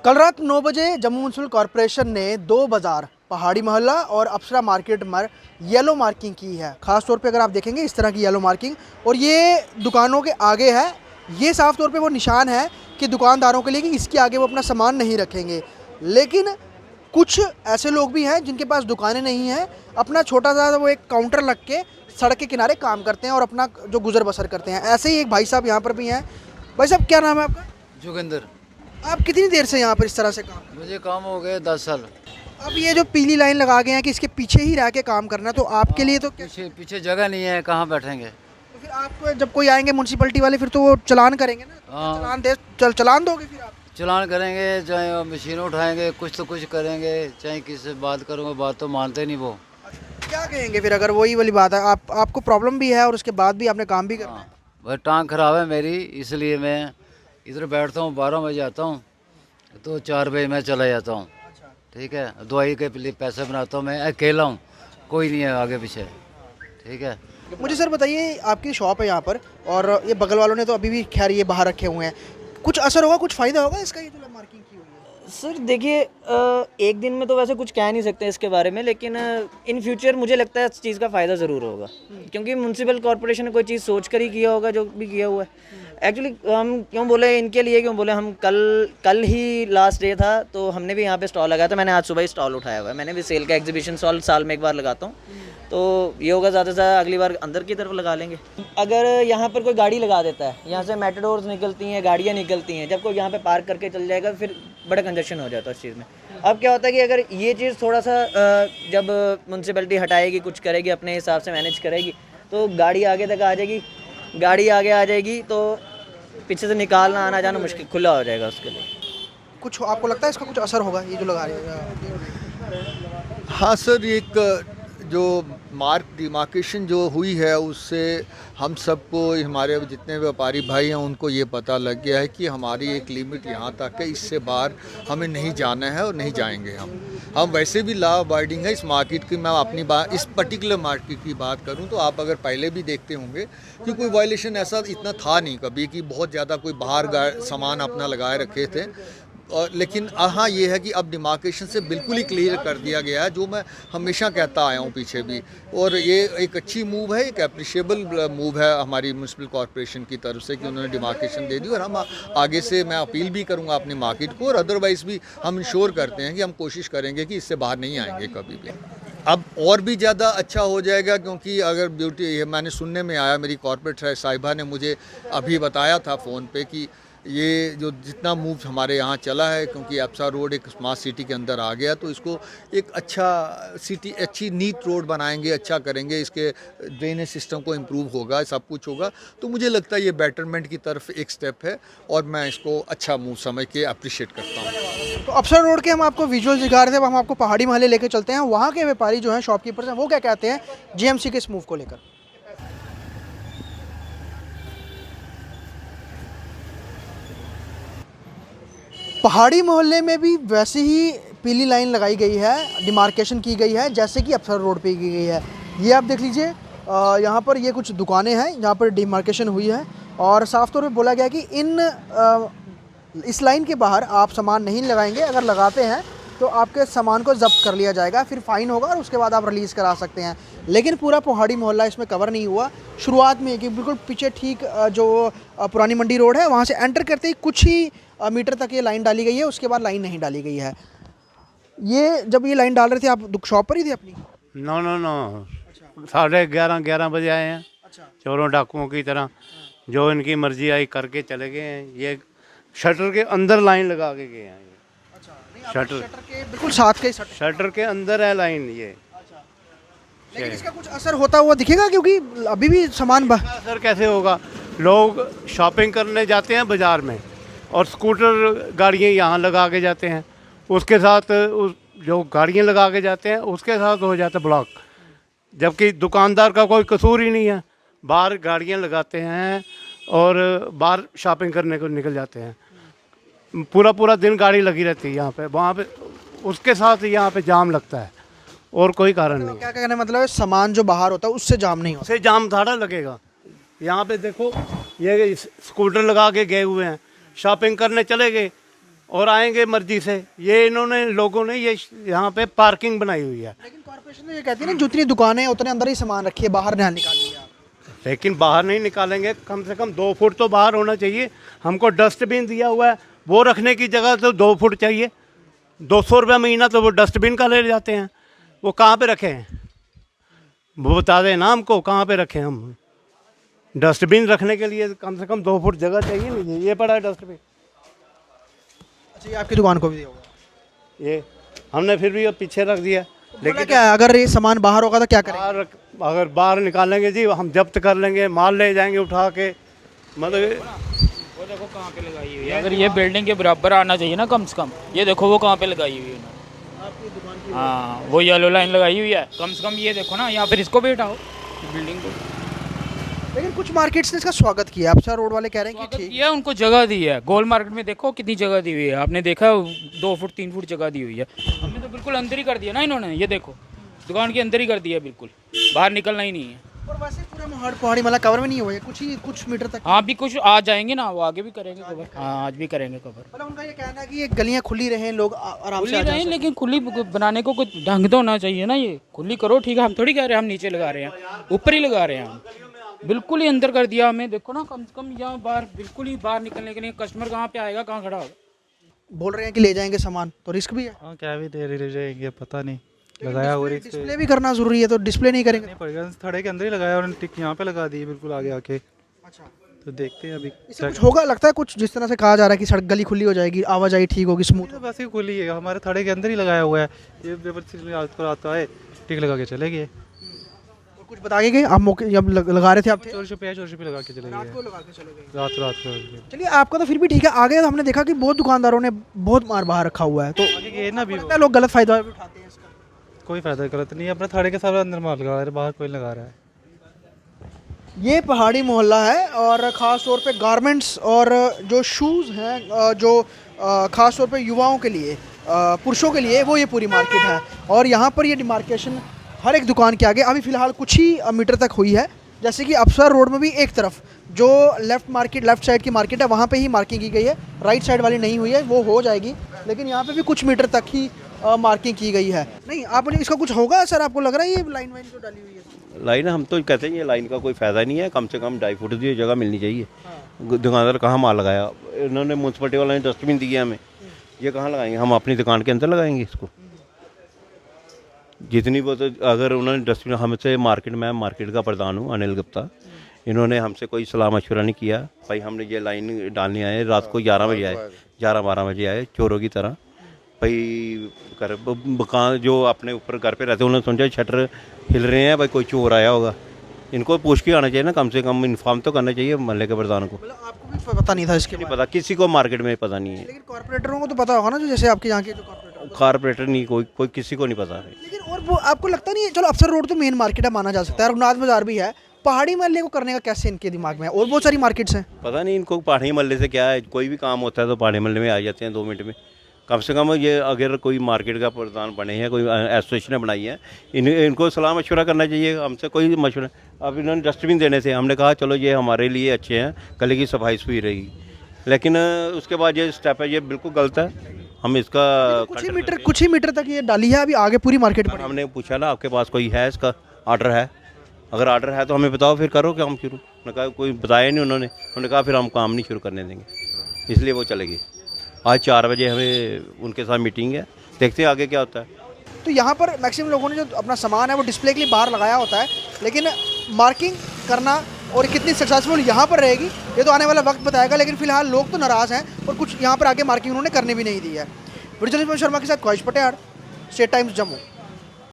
कल रात 9 बजे जम्मू म्यूनसिपल कॉरपोरेशन ने दो बाज़ार पहाड़ी मोहल्ला और अप्सरा मार्केट में येलो मार्किंग की है। ख़ास तौर पे अगर आप देखेंगे इस तरह की येलो मार्किंग, और ये दुकानों के आगे है। ये साफ तौर पे वो निशान है कि दुकानदारों के लिए कि इसके आगे वो अपना सामान नहीं रखेंगे। लेकिन कुछ ऐसे लोग भी हैं जिनके पास दुकानें नहीं हैं, अपना छोटा सा वो एक काउंटर लग के सड़क के किनारे काम करते हैं और अपना जो गुजर बसर करते हैं। ऐसे ही एक भाई साहब यहाँ पर भी हैं। भाई साहब, क्या नाम है आपका? जोगिंदर। आप कितनी देर से यहाँ पर इस तरह से काम? मुझे काम हो गए 10 साल। अब ये जो पीली लाइन लगा गए हैं कि इसके पीछे ही रह के काम करना, तो आपके लिए तो क्या? पीछे पीछे जगह नहीं है, कहाँ बैठेंगे। तो फिर आपको जब कोई आएंगे म्यूनसिपैलिटी वाले, फिर तो वो चलान करेंगे ना? तो हाँ। चलान दोगे फिर आप? चलान करेंगे, चाहे मशीन उठाएंगे, कुछ तो कुछ करेंगे, चाहे किससे बात करूँगा, बात तो मानते नहीं वो। क्या कहेंगे फिर अगर वही वाली बात है, आपको प्रॉब्लम भी है और उसके बाद भी आपने काम भी करना है? हाँ, भाई टांग खराब है मेरी, इसलिए मैं इधर बैठता हूँ। 12 बजे आता हूँ तो 4 बजे मैं चला जाता हूँ। ठीक है, दवाई के लिए पैसे बनाता हूँ। मैं अकेला हूँ, कोई नहीं है आगे पीछे। ठीक है। मुझे सर बताइए, आपकी शॉप है यहाँ पर और ये बगल वालों ने तो अभी भी खैर ये बाहर रखे हुए हैं, कुछ असर होगा, कुछ फ़ायदा होगा इसका, ये जो मार्किंग की हुई है? सर देखिए, एक दिन में तो वैसे कुछ कह नहीं सकते इसके बारे में, लेकिन इन फ्यूचर मुझे लगता है इस चीज़ का फ़ायदा ज़रूर होगा, क्योंकि म्यूनसिपल कॉर्पोरेशन ने कोई चीज़ सोच कर ही किया होगा जो भी किया हुआ है। एक्चुअली हम क्यों बोले इनके लिए, क्यों बोले, हम कल ही लास्ट डे था तो हमने भी यहाँ पे स्टॉल लगाया था। मैंने आज सुबह ही स्टॉल उठाया हुआ है। मैंने भी सेल का एग्जीबिशन स्टॉल साल में एक बार लगाता हूँ, तो ये होगा ज़्यादा से ज़्यादा अगली बार अंदर की तरफ लगा लेंगे। अगर यहाँ पर कोई गाड़ी लगा देता है, यहाँ से मेटाडोर्स निकलती हैं, गाड़ियाँ निकलती हैं, जब कोई यहाँ पे पार्क करके चल जाएगा फिर बड़ा कंजक्शन हो जाता है उस चीज़ में। अब क्या होता है कि अगर ये चीज़ थोड़ा सा जब म्यूनसिपैलिटी हटाएगी, कुछ करेगी, अपने हिसाब से मैनेज करेगी, तो गाड़ी आगे तक आ जाएगी। गाड़ी आगे आ जाएगी तो पीछे से निकालना आना जाना मुश्किल, खुला हो जाएगा उसके लिए। कुछ आपको लगता है इसका कुछ असर होगा ये जो लगा रहे हैं? हाँ सर, एक जो मार्क डिमार्केशन जो हुई है उससे हम सबको, हमारे जितने व्यापारी भाई हैं उनको ये पता लग गया है कि हमारी एक लिमिट यहाँ तक है, इससे बाहर हमें नहीं जाना है और नहीं जाएंगे। हम वैसे भी लॉ अबाइडिंग है इस मार्केट की। मैं अपनी बात, इस पर्टिकुलर मार्केट की बात करूँ तो आप अगर पहले भी देखते होंगे कि कोई वायलेशन ऐसा इतना था नहीं कभी कि बहुत ज़्यादा कोई बाहर सामान अपना लगाए रखे थे। लेकिन हाँ, ये है कि अब डिमार्केशन से बिल्कुल ही क्लियर कर दिया गया है, जो मैं हमेशा कहता आया हूँ पीछे भी। और ये एक अच्छी मूव है, एक अप्रिशिएबल मूव है हमारी म्यूनसिपल कॉर्पोरेशन की तरफ से कि उन्होंने डिमार्केशन दे दी। और हम आगे से मैं अपील भी करूँगा अपनी मार्केट को, और अदरवाइज़ भी हम इंश्योर करते हैं कि हम कोशिश करेंगे कि इससे बाहर नहीं आएंगे कभी भी। अब और भी ज़्यादा अच्छा हो जाएगा, क्योंकि अगर ब्यूटी, मैंने सुनने में आया, मेरी कॉर्पोरेट साहिबा ने मुझे अभी बताया था फ़ोन पे कि ये जो जितना मूव हमारे यहाँ चला है, क्योंकि अप्सरा रोड एक स्मार्ट सिटी के अंदर आ गया, तो इसको एक अच्छा सिटी, अच्छी नीट रोड बनाएंगे, अच्छा करेंगे, इसके ड्रेनेज सिस्टम को इम्प्रूव होगा, सब कुछ होगा। तो मुझे लगता है ये बेटरमेंट की तरफ एक स्टेप है और मैं इसको अच्छा मूव समझ के अप्रिशिएट करता हूँ। तो अप्सरा रोड के हम आपको विजुअल दिखा रहे थे, अब हम आपको पहाड़ी मोहल्ले लेके चलते हैं। वहाँ के व्यापारी जो हैं, शॉपकीपर्स हैं, वो क्या कहते हैं जीएमसी के इस मूव को लेकर। पहाड़ी मोहल्ले में भी वैसे ही पीली लाइन लगाई गई है, डिमार्केशन की गई है जैसे कि अप्सरा रोड पे की गई है। ये आप देख लीजिए, यहाँ पर ये कुछ दुकानें हैं जहाँ पर डिमार्केशन हुई है, और साफ तौर पे बोला गया कि इस लाइन के बाहर आप सामान नहीं लगाएंगे। अगर लगाते हैं तो आपके सामान को जब्त कर लिया जाएगा, फिर फ़ाइन होगा और उसके बाद आप रिलीज़ करा सकते हैं। लेकिन पूरा पहाड़ी मोहल्ला इसमें कवर नहीं हुआ। शुरुआत में कि बिल्कुल पीछे ठीक जो पुरानी मंडी रोड है, वहाँ से एंटर करते ही कुछ ही मीटर तक ये लाइन डाली गई है, उसके बाद लाइन नहीं डाली गई है। ये जब ये लाइन डाल रहे थे आप शॉप पर ही थे अपनी? नो नो नो, 11:30 बजे आए हैं। अच्छा। चोरों डाकुओं की तरह जो इनकी मर्जी आई करके चले गए हैं। ये शटर के अंदर लाइन लगा के गए हैं। शटर के बिल्कुल साथ के शटर के अंदर है लाइन ये। लेकिन इसका कुछ असर होता हुआ दिखेगा, क्योंकि अभी भी सामान असर कैसे होगा? लोग शॉपिंग करने जाते हैं बाज़ार में और स्कूटर गाड़ियाँ यहाँ लगा के जाते हैं, उसके साथ जो गाड़ियाँ लगा के जाते हैं उसके साथ हो जाता है ब्लॉक, जबकि दुकानदार का कोई कसूर ही नहीं है। बाहर गाड़ियाँ लगाते हैं और बाहर शॉपिंग करने को निकल जाते हैं। पूरा दिन गाड़ी लगी रहती है यहाँ पे, वहाँ पे, उसके साथ यहाँ पे जाम लगता है और कोई कारण नहीं। क्या कहने मतलब है, सामान जो बाहर होता है उससे जाम नहीं होता? उससे जाम थोड़ा लगेगा। यहाँ पे देखो, ये स्कूटर लगा के गए हुए हैं, शॉपिंग करने चले गए, और आएंगे मर्जी से। ये इन्होंने लोगों ने ये यहाँ पे पार्किंग बनाई हुई है। लेकिन कॉर्पोरेशन तो ये कहती है ना जितनी दुकानें हैं उतने अंदर ही सामान रखिए, बाहर ना निकालिए आप। लेकिन बाहर नहीं निकालेंगे, कम से कम 2 फुट तो बाहर होना चाहिए। हमको डस्टबिन दिया हुआ है, वो रखने की जगह तो 2 फुट चाहिए। 200 रुपये महीना तो वो डस्टबिन का ले जाते हैं, वो कहाँ पे रखे हैं? वो बता दें ना हमको कहाँ पे रखें हम। डस्टबिन रखने के लिए कम से कम 2 फुट जगह चाहिए नहीं। ये पड़ा है डस्टबिन, अच्छा ये आपकी दुकान को भी दिया होगा। ये हमने फिर भी पीछे रख दिया। लेकिन क्या है, अगर ये सामान बाहर होगा तो क्या करेंगे? अगर बाहर निकालेंगे जी हम जब्त कर लेंगे, माल ले जाएंगे उठा के। मतलब वो देखो कहाँ पे लगाई हुई है, अगर ये बिल्डिंग के बराबर आना चाहिए ना कम से कम। ये देखो वो कहाँ पे लगाई हुई है, हाँ वो येलो लाइन लगाई हुई है कम से कम। ये देखो ना, या फिर इसको भी हटाओ बिल्डिंग को। लेकिन कुछ मार्केट्स ने इसका स्वागत किया। अफसर रोड वाले कह रहे हैं कि ठीक ये उनको जगह दी है। गोल मार्केट में देखो कितनी जगह दी हुई है, आपने देखा 2 फुट 3 फुट जगह दी हुई है। हमने तो बिल्कुल अंदर ही कर दिया ना इन्होंने। ये देखो दुकान के अंदर ही कर दिया, बिल्कुल बाहर निकलना ही नहीं है। और वैसे पूरा पहाड़ी मतलब कवर में नहीं हुआ है, कुछ मीटर तक। हाँ भी कुछ आ जाएंगे ना, वो आगे भी करेंगे कवर। हाँ आज भी करेंगे कवर। मतलब उनका ये कहना है कि ये गलियां खुली रहें, लोग आराम से खुली आ रहे, जाएं। लेकिन खुली बनाने को कुछ ढंग तो होना चाहिए ना। ये खुली करो ठीक है, हम थोड़ी कह रहे हैं हम नीचे लगा रहे हैं, ऊपर ही लगा रहे हैं हम। बिल्कुल ही अंदर कर दिया हमें। देखो ना कम से कम यहाँ बाहर, बिल्कुल ही बाहर निकलने के लिए कस्टमर कहाँ पे आएगा, कहाँ खड़ा होगा। बोल रहे हैं कि ले जाएंगे सामान, तो रिस्क भी है। हाँ क्या भी दे रहे जाएंगे पता नहीं, लगाया और इस पे डिस्प्ले भी करना जरूरी है, तो डिस्प्ले नहीं करेंगे नहीं पड़ेगा। थड़े के अंदर ही लगाया और टिक यहाँ पे लगा दी बिल्कुल आगे आके। अच्छा, तो देखते हैं अभी। इससे कुछ होगा लगता है? कुछ जिस तरह से कहा जा रहा है कि सड़क गली खुली हो जाएगी, आवाजाही ठीक होगी, स्मूथ। तो वैसे ही खुली है, हमारे थड़े के अंदर ही लगाया हुआ है। ये जबरदस्ती रात को रात आए टिक लगा के चले गए। और कुछ बता के गए आप? मौके जब लगा रहे थे आप थे? चोर छुपे लगा के चले रात गए। को लगा के चले गए। रात को चलिए आपका तो फिर भी ठीक है। आगे हमने देखा कि बहुत दुकानदारों ने बहुत मार बाहर रखा हुआ है, तो आगे गए ना भी लगता है लोग गलत फायदा भी उठाते हैं इसका। कोई फायदा गलत नहीं है, अपने थड़े के साथ अंदर माल लगा रहे हैं, बाहर कोई लगा रहा है। ये पहाड़ी मोहल्ला है और ख़ास तौर पे गारमेंट्स और जो शूज़ हैं, जो ख़ास तौर पे युवाओं के लिए, पुरुषों के लिए, वो ये पूरी मार्केट है। और यहाँ पर ये डिमार्केशन हर एक दुकान के आगे अभी फ़िलहाल कुछ ही मीटर तक हुई है। जैसे कि अफसर रोड में भी एक तरफ जो लेफ़्ट साइड की मार्केट है वहाँ पे ही मार्किंग की गई है, राइट साइड वाली नहीं हुई है, वो हो जाएगी। लेकिन यहाँ पे भी कुछ मीटर तक ही मार्किंग की गई है। नहीं आपने इसका कुछ होगा सर? आपको लग रहा है ये लाइन वाइन जो डाली हुई है? लाइन हम तो कहते हैं ये लाइन का कोई फ़ायदा नहीं है। कम से कम 2.5 फुट की जगह मिलनी चाहिए। दुकानदार कहाँ माल लगाया? इन्होंने म्यूनसिपलिटी वालों ने डस्टबिन दिए हमें, ये कहाँ लगाएंगे? हम अपनी दुकान के अंदर लगाएंगे इसको। जितनी वो तो अगर उन्होंने डस्टबिन हमसे मार्केट का प्रधान हूँ अनिल गुप्ता, इन्होंने हमसे कोई सलाह मशवरा नहीं किया। भाई हमने ये लाइन डालने आए, रात को 11 बजे आए, 11-12 बजे आए चोरों की तरह। भाई घर मकान जो अपने ऊपर घर पे रहते हैं उन्होंने सोचा शटर हिल रहे हैं, भाई कोई चोर आया होगा। इनको पूछ के आना चाहिए ना, कम से कम इन्फॉर्म तो करना चाहिए मोहल्ले के प्रधान को। मतलब आपको भी पता नहीं था इसके नहीं बारे पता, किसी को मार्केट में पता नहीं है। लेकिन कॉर्पोरेटरों को तो पता होगा ना, जो जैसे आपके यहाँ के जो कॉर्पोरेटर। कारपोरेटर नहीं, कोई किसी को नहीं पता है। लेकिन और वो आपको लगता नहीं है? चलो अफसर रोड तो मेन मार्केट है, माना जा सकता है, रघुनाथ बाजार भी है, पहाड़ी मोहल्ले को करने का कैसे इनके दिमाग में है? और बहुत सारी मार्केट्स हैं। पता नहीं इनको पहाड़ी मोहल्ले से क्या है, कोई भी काम होता है तो पहाड़ी मोहल्ले में आ जाते हैं 2 मिनट में। कम से कम ये अगर कोई मार्केट का प्रधान बने हैं, कोई एसोसिएशन बनाई है, इनको सलाह मशवरा करना चाहिए। हमसे कोई मशवरा, अब इन्होंने डस्टबिन देने थे, हमने कहा चलो ये हमारे लिए अच्छे हैं, गली की सफाई सुई रहेगी। लेकिन उसके बाद ये स्टेप है, ये बिल्कुल गलत है। हम इसका कुछ ही मीटर तक ये डाली है, अभी आगे पूरी मार्केट पड़ी। हमने पूछा ना आपके पास कोई है इसका ऑर्डर है? अगर ऑर्डर है तो हमें बताओ, फिर करो काम शुरू। उन्होंने कहा कोई बताया नहीं उन्होंने कहा फिर हम काम नहीं शुरू करने देंगे, इसलिए वो चले गए। आज 4 बजे हमें उनके साथ मीटिंग है, देखते हैं आगे क्या होता है। तो यहाँ पर मैक्सिमम लोगों ने जो अपना सामान है वो डिस्प्ले के लिए बाहर लगाया होता है, लेकिन मार्किंग करना और कितनी सक्सेसफुल यहाँ पर रहेगी ये तो आने वाला वक्त बताएगा। लेकिन फिलहाल लोग तो नाराज़ हैं और कुछ यहाँ पर आगे मार्किंग उन्होंने करने भी नहीं दी है। वीडियो जर्नलिस्ट शर्मा के साथ ख्वाहिश पटेल, स्टेट टाइम्स जम्मू।